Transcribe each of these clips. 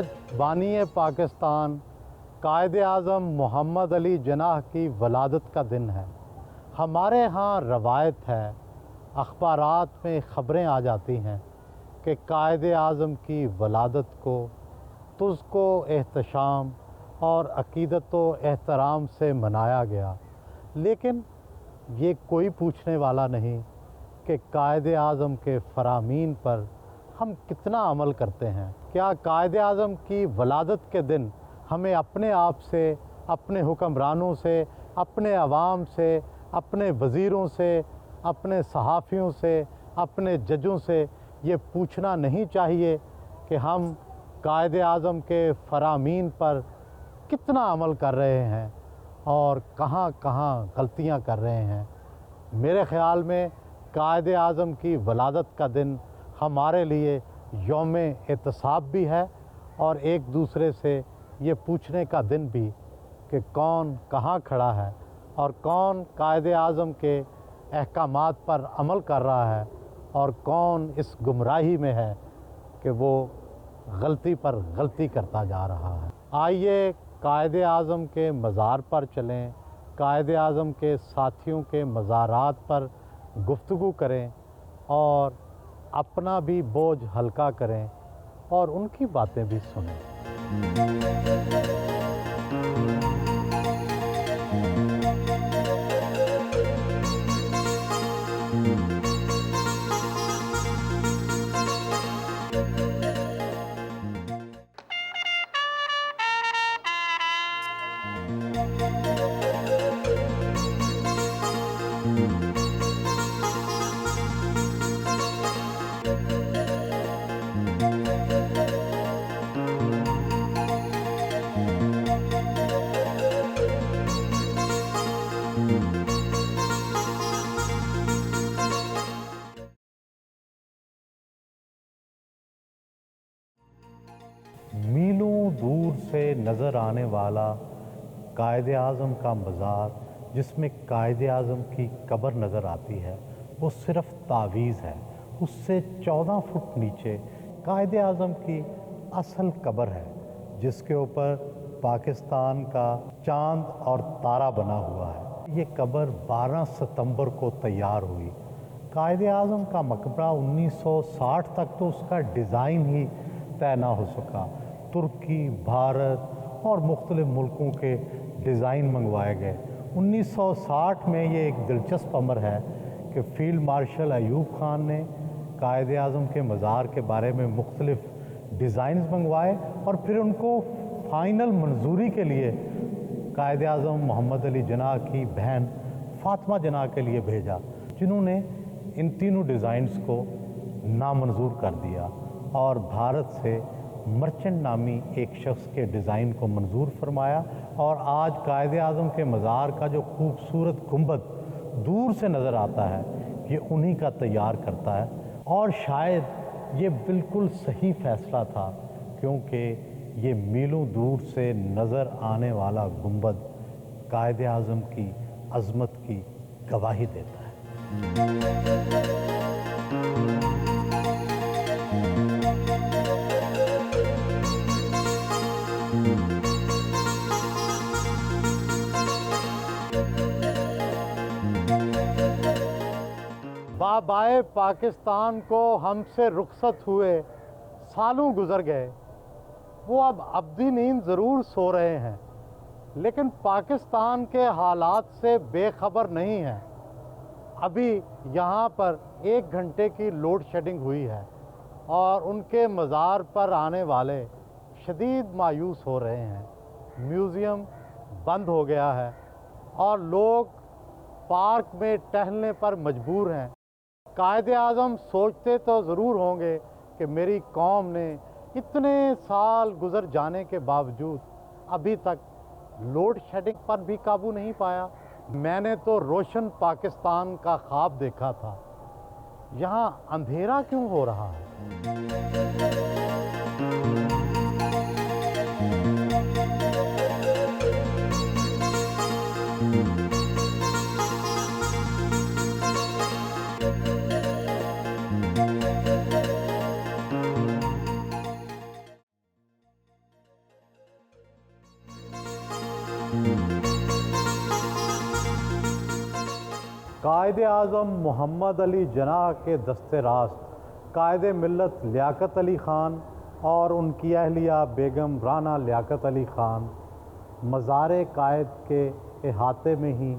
आज बानी पाकिस्तान कायद आज़म मोहम्मद अली जिन्नाह की वलादत का दिन है। हमारे यहाँ रवायत है, अखबारात में ख़बरें आ जाती हैं कि कायद आज़म की वलादत को तुज़को एहतशाम और अक़ीदत व एहतराम से मनाया गया, लेकिन ये कोई पूछने वाला नहीं कि कायद आज़म के फ़रामीन पर हम कितना अमल करते हैं। क्या कायद आज़म की वलादत के दिन हमें अपने आप से, अपने हुक्मरानों से, अपने अवाम से, अपने वज़ीरों से, अपने सहाफ़ियों से, अपने जजों से ये पूछना नहीं चाहिए कि हम कायद आज़म के फ़रामीन पर कितना अमल कर रहे हैं और कहाँ कहाँ गलतियाँ कर रहे हैं। मेरे ख़्याल में कायद आज़म की वलादत का दिन हमारे लिए यौम एहतसाब भी है और एक दूसरे से ये पूछने का दिन भी कि कौन कहाँ खड़ा है और कौन कायद आज़म के अहकामात पर अमल कर रहा है और कौन इस गुमराही में है कि वो गलती पर गलती करता जा रहा है। आइए कायद आज़म के मज़ार पर चलें, कायद आज़म के साथियों के मज़ारात पर गुफ्तगू करें और अपना भी बोझ हल्का करें और उनकी बातें भी सुनें। मीलों दूर से नज़र आने वाला कायद आज़म का मज़ार, जिसमें कायद आज़म की कब्र नज़र आती है, वो सिर्फ़ तावीज़ है। उससे 14 फुट नीचे कायद आज़म की असल कब्र है, जिसके ऊपर पाकिस्तान का चांद और तारा बना हुआ है। ये कब्र 12 सितंबर को तैयार हुई। कायद आज़म का मकबरा 1960 तक तो उसका डिज़ाइन ही तय ना हो सका। तुर्की, भारत और मुख्तलिफ मुल्कों के डिज़ाइन मंगवाए गए। 1960 में ये एक दिलचस्प अमर है कि फ़ील्ड मार्शल अयूब खान ने कायद आज़म के मज़ार के बारे में मुख्तलिफ डिज़ाइंस मंगवाए और फिर उनको फ़ाइनल मंजूरी के लिए कायद आज़म मोहम्मद अली जिन्नाह की बहन फ़ातिमा जिन्नाह के लिए भेजा, जिन्होंने इन तीनों डिज़ाइंस को नामंजूर कर दिया और भारत से मर्चेंट नामी एक शख्स के डिज़ाइन को मंजूर फरमाया। और आज कायद आज़म के मज़ार का जो खूबसूरत गुंबद दूर से नज़र आता है, ये उन्हीं का तैयार करता है। और शायद ये बिल्कुल सही फ़ैसला था, क्योंकि ये मीलों दूर से नज़र आने वाला गुंबद कायद आज़म की अज़मत की गवाही देता है। बाबाए पाकिस्तान को हमसे रुखसत हुए सालों गुजर गए। वो अब अब्दी नींद ज़रूर सो रहे हैं, लेकिन पाकिस्तान के हालात से बेखबर नहीं हैं। अभी यहाँ पर 1 घंटे की लोड शेडिंग हुई है और उनके मज़ार पर आने वाले शदीद मायूस हो रहे हैं। म्यूज़ियम बंद हो गया है और लोग पार्क में टहलने पर मजबूर हैं। कायद आज़म सोचते तो ज़रूर होंगे कि मेरी कौम ने इतने साल गुज़र जाने के बावजूद अभी तक लोड शेडिंग पर भी काबू नहीं पाया। मैंने तो रोशन पाकिस्तान का ख्वाब देखा था, यहाँ अंधेरा क्यों हो रहा है? قائد اعظم محمد علی جناح کے دستے راست قائد ملت لیاقت علی خان اور ان کی اہلیہ بیگم رانا لیاقت علی خان مزار قائد کے احاطے میں ہی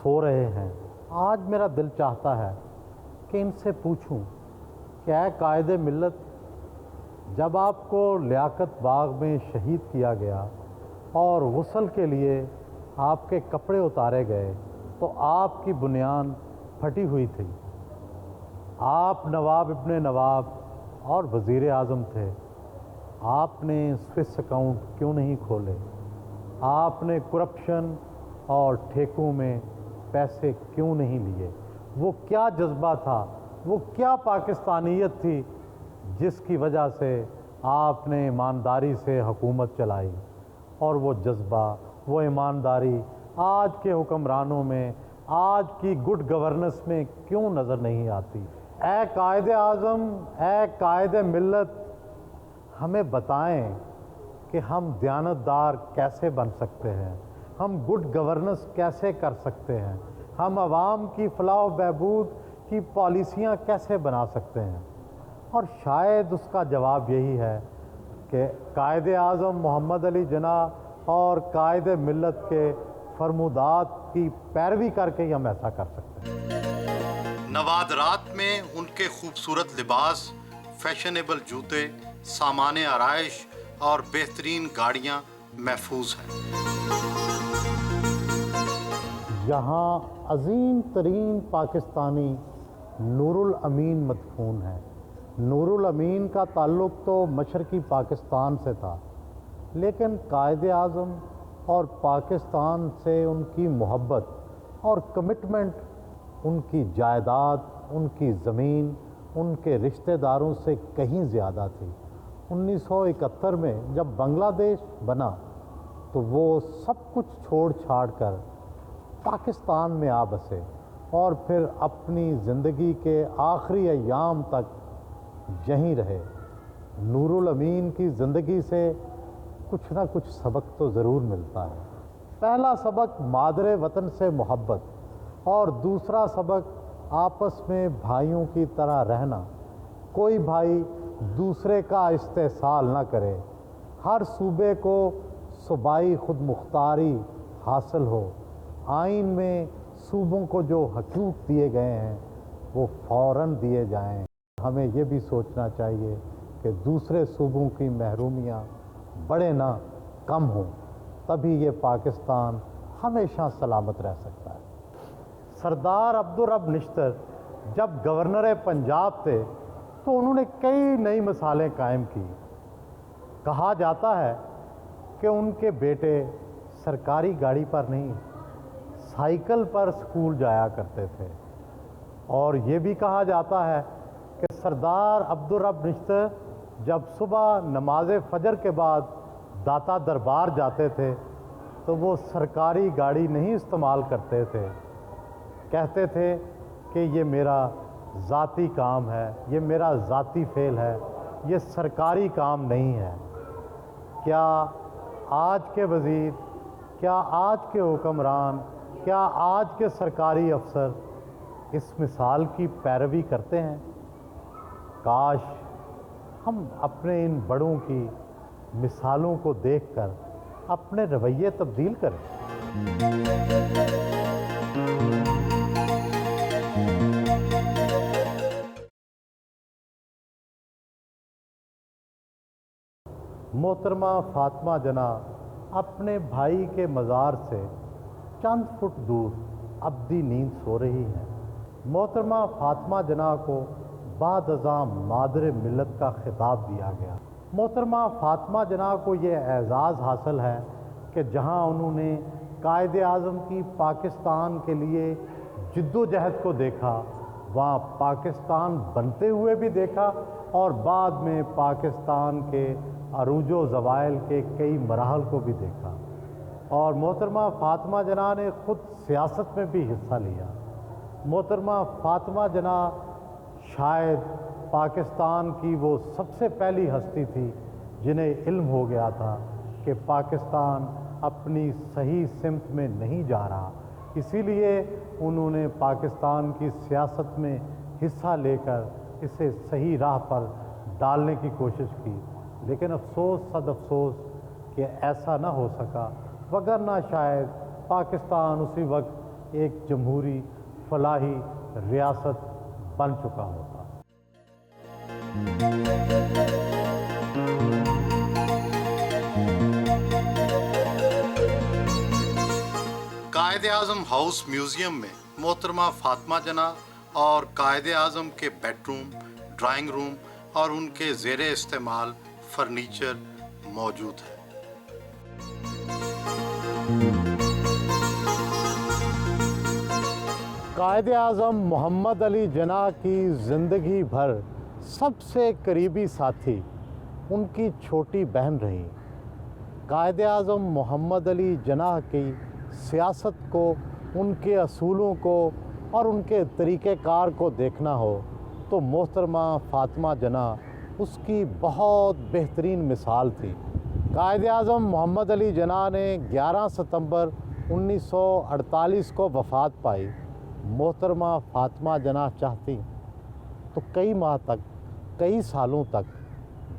سو رہے ہیں۔ آج میرا دل چاہتا ہے کہ ان سے پوچھوں کہ اے قائد ملت، جب آپ کو لیاقت باغ میں شہید کیا گیا اور غسل کے لیے آپ کے کپڑے اتارے گئے تو آپ کی بنیان پھٹی ہوئی تھی۔ آپ نواب ابن نواب اور وزیر اعظم تھے، آپ نے سوئس اکاؤنٹ کیوں نہیں کھولے؟ آپ نے کرپشن اور ٹھیکوں میں پیسے کیوں نہیں لیے؟ وہ کیا جذبہ تھا، وہ کیا پاکستانیت تھی جس کی وجہ سے آپ نے ایمانداری سے حکومت چلائی؟ اور وہ جذبہ، وہ ایمانداری آج کے حکمرانوں میں، آج کی گڈ گورننس میں کیوں نظر نہیں آتی؟ اے قائد اعظم، اے قائد ملت، ہمیں بتائیں کہ ہم دیانتدار کیسے بن سکتے ہیں، ہم گڈ گورننس کیسے کر سکتے ہیں، ہم عوام کی فلاح و بہبود کی پالیسیاں کیسے بنا سکتے ہیں؟ اور شاید اس کا جواب یہی ہے کہ قائد اعظم محمد علی جناح اور قائد ملت کے فرمودات کی پیروی کر کے ہی ہم ایسا کر سکتے ہیں۔ نوادرات میں ان کے خوبصورت لباس، فیشنیبل جوتے، سامان آرائش اور بہترین گاڑیاں محفوظ ہیں۔ یہاں عظیم ترین پاکستانی نور الامین مدفون ہے۔ نور الامین کا تعلق تو مشرقی پاکستان سے تھا، لیکن قائد اعظم اور پاکستان سے ان کی محبت اور کمٹمنٹ ان کی جائیداد، ان کی زمین، ان کے رشتہ داروں سے کہیں زیادہ تھی۔ 1971 میں جب بنگلہ دیش بنا تو وہ سب کچھ چھوڑ چھاڑ کر پاکستان میں آ بسے اور پھر اپنی زندگی کے آخری ایام تک یہیں رہے۔ نور الامین کی زندگی سے کچھ نہ کچھ سبق تو ضرور ملتا ہے۔ پہلا سبق مادر وطن سے محبت اور دوسرا سبق آپس میں بھائیوں کی طرح رہنا۔ کوئی بھائی دوسرے کا استحصال نہ کرے، ہر صوبے کو صوبائی خود مختاری حاصل ہو، آئین میں صوبوں کو جو حقوق دیے گئے ہیں وہ فوراً دیے جائیں۔ ہمیں یہ بھی سوچنا چاہیے کہ دوسرے صوبوں کی محرومیاں بڑھے نہ کم ہوں، تبھی یہ پاکستان ہمیشہ سلامت رہ سکتا ہے۔ سردار عبدالرب نشتر جب گورنر پنجاب تھے تو انہوں نے کئی نئی مثالیں قائم کی۔ کہا جاتا ہے کہ ان کے بیٹے سرکاری گاڑی پر نہیں، سائیکل پر اسکول جایا کرتے تھے، اور یہ بھی کہا جاتا ہے کہ سردار عبدالرب نشتر جب صبح نماز فجر کے بعد داتا دربار جاتے تھے تو وہ سرکاری گاڑی نہیں استعمال کرتے تھے، کہتے تھے کہ یہ میرا ذاتی کام ہے، یہ میرا ذاتی فعل ہے، یہ سرکاری کام نہیں ہے۔ کیا آج کے وزیر، کیا آج کے حکمران، کیا آج کے سرکاری افسر اس مثال کی پیروی کرتے ہیں؟ کاش ہم اپنے ان بڑوں کی مثالوں کو دیکھ کر اپنے رویے تبدیل کریں۔ محترمہ فاطمہ جناح اپنے بھائی کے مزار سے چند فٹ دور ابدی نیند سو رہی ہیں۔ محترمہ فاطمہ جناح کو بعد ازاں مادر ملت کا خطاب دیا گیا۔ محترمہ فاطمہ جناح کو یہ اعزاز حاصل ہے کہ جہاں انہوں نے قائد اعظم کی پاکستان کے لیے جد و جہد کو دیکھا، وہاں پاکستان بنتے ہوئے بھی دیکھا اور بعد میں پاکستان کے عروج و زوال کے کئی مراحل کو بھی دیکھا۔ اور محترمہ فاطمہ جناح نے خود سیاست میں بھی حصہ لیا۔ محترمہ فاطمہ جناح شاید پاکستان کی وہ سب سے پہلی ہستی تھی جنہیں علم ہو گیا تھا کہ پاکستان अपनी सही सिमत में नहीं जा रहा, इसीलिए उन्होंने पाकिस्तान की सियासत में हिस्सा लेकर इसे सही राह पर डालने की कोशिश की। लेकिन अफसोस सद अफसोस कि ऐसा ना हो सका, वगरना शायद पाकिस्तान उसी वक्त एक जमहूरी फलाही रियासत बन चुका होता। कायद-ए-आज़म हाउस म्यूज़ियम में मोहतरमा फातिमा जना और कायद-ए-आज़म के बेडरूम, ड्राइंग रूम और उनके ज़ेरे इस्तेमाल फर्नीचर मौजूद है। कायद-ए-आज़म मोहम्मद अली जिन्नाह की ज़िंदगी भर सबसे करीबी साथी उनकी छोटी बहन रही। कायद-ए-आज़म मोहम्मद अली जिन्नाह की सियासत को, उनके असूलों को और उनके तरीक़ेकार को देखना हो तो मोहतरमा फातिमा जिन्नाह उसकी बहुत बेहतरीन मिसाल थी। कायद-ए-आज़म मोहम्मद अली जिन्नाह ने 11 सितंबर 1948 को वफ़ात पाई। मोहतरमा फातिमा जिन्नाह चाहती तो कई माह तक, कई सालों तक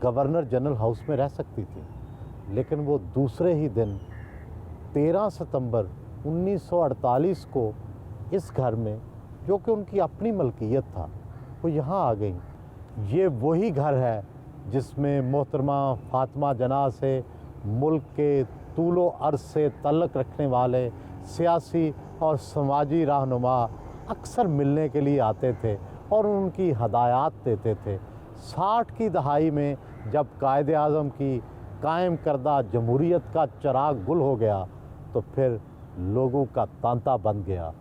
गवर्नर जनरल हाउस में रह सकती थी, लेकिन वो दूसरे ही दिन 13 सितंबर 1948 को इस घर में, जो कि उनकी अपनी मलकियत था, वो यहाँ आ गई। ये वही घर है जिसमें मोहतरमा फातिमा जिन्नाह से मुल्क के तूलो अर्ज़ से तल्लुक़ रखने वाले सियासी और समाजी रहनुमा अक्सर मिलने के लिए आते थे और उनकी हदायत देते थे। 60 की दहाई में जब कायद-ए-आज़म की कायम करदा जमहूरियत का चिराग गुल हो गया तो फिर लोगों का तांता बन गया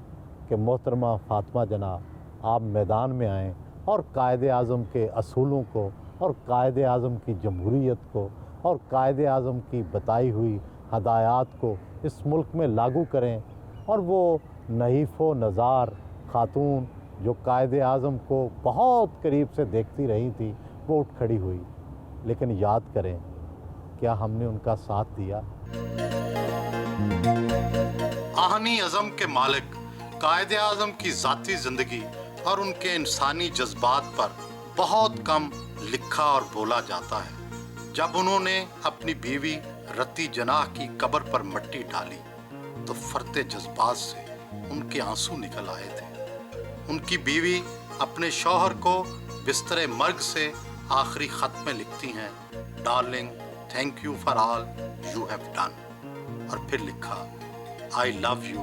कि मोहतरमा फातिमा जिन्नाह आप मैदान में आएँ और कायद-ए-आज़म के असूलों को और कायद-ए-आज़म की जमहूरियत को और कायद-ए-आज़म की बताई हुई हदायत को इस मुल्क में लागू करें। और वो नहीफ़ो नज़ार खातून जो कायद-ए-आज़म को बहुत करीब से देखती रही थी, वो उठ खड़ी हुई। लेकिन याद करें, क्या हमने उनका साथ दिया? आहनी अज़म के मालिक कायद-ए-आज़म की ज़ाती ज़िंदगी और उनके इंसानी जज्बात पर बहुत कम लिखा और बोला जाता है। जब उन्होंने अपनी बीवी रती जिन्नाह की कब्र पर मिट्टी डाली तो फरते जज्बात से उनके आंसू निकल आए थे। उनकी बीवी अपने शौहर को बिस्तरे मर्ग से आखिरी ख़त में लिखती हैं, darling thank you for all you have done. और फिर लिखा, I love you,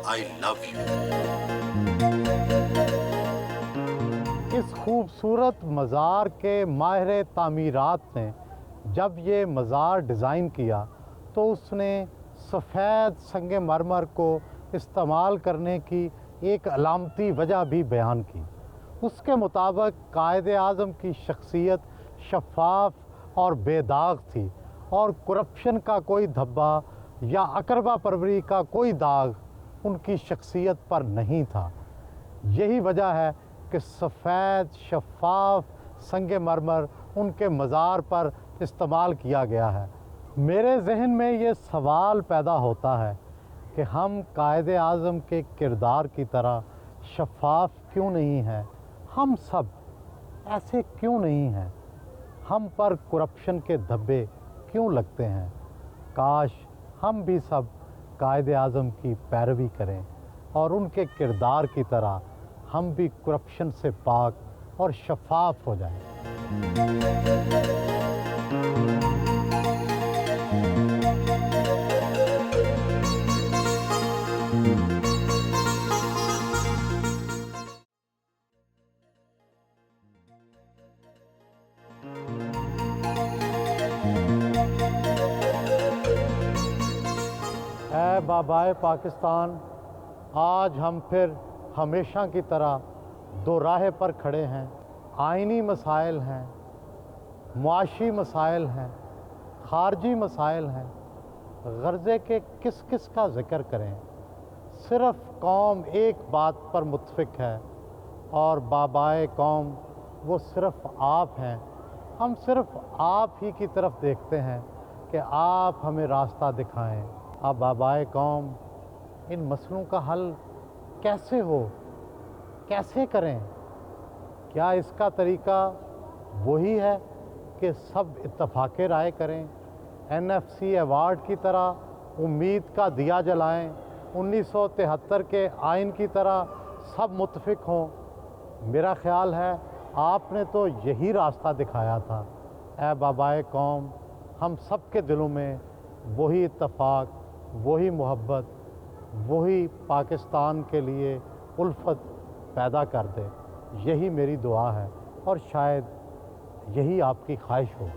I love you. इस खूबसूरत मज़ार के माहिर तामीरात ने जब ये मज़ार डिज़ाइन किया तो उसने सफ़ेद संगे मरमर को इस्तेमाल करने की एक अलामती वजह भी बयान की। उसके मुताबिक कायद-ए-आज़म की शख्सियत शफ़ाफ और बेदाग थी और करप्शन का कोई धब्बा या अकरबा परवरी का कोई दाग उनकी शख्सियत पर नहीं था। यही वजह है कि सफ़ेद शफ़ाफ संगे मरमर उनके मज़ार पर इस्तेमाल किया गया है। मेरे जहन में ये सवाल पैदा होता है कि हम कायद-ए-आज़म के किरदार की तरह शफ़ाफ क्यों नहीं हैं? हम सब ऐसे क्यों नहीं हैं? हम पर करप्शन के धब्बे क्यों लगते हैं? काश हम भी सब कायद-ए-आज़म की पैरवी करें और उनके किरदार की तरह हम भी करप्शन से पाक और शफ़ाफ हो जाएं। ऐ बाबाए पाकिस्तान, आज हम फिर हमेशा की तरह दो राह पर खड़े हैं। आइनी मसाइल हैं, मुआशी मसाइल हैं, खारजी मसाइल हैं। गर्ज़े के किस किस का ज़िक्र करें? सिर्फ़ कौम एक बात पर मुत्तफ़िक़ है और बाबाए कौम वो सिर्फ़ आप हैं। हम सिर्फ़ आप ही की तरफ देखते हैं कि आप हमें रास्ता दिखाएं। अब आबाए कौम इन मसलों का हल कैसे हो, कैसे करें? क्या इसका तरीका वही है कि सब इत्तफाक राय करें, NFC अवार्ड की तरह उम्मीद का दिया जलाएं, 1973 के आइन की तरह सब मुत्तफिक हों? मेरा ख्याल है आपने तो यही रास्ता दिखाया था। ऐ बाबाए कौम, हम सब के दिलों में वही इत्तफाक, वही मोहब्बत, वही पाकिस्तान के लिए उल्फत पैदा कर दे। यही मेरी दुआ है और शायद यही आपकी ख्वाहिश होगी।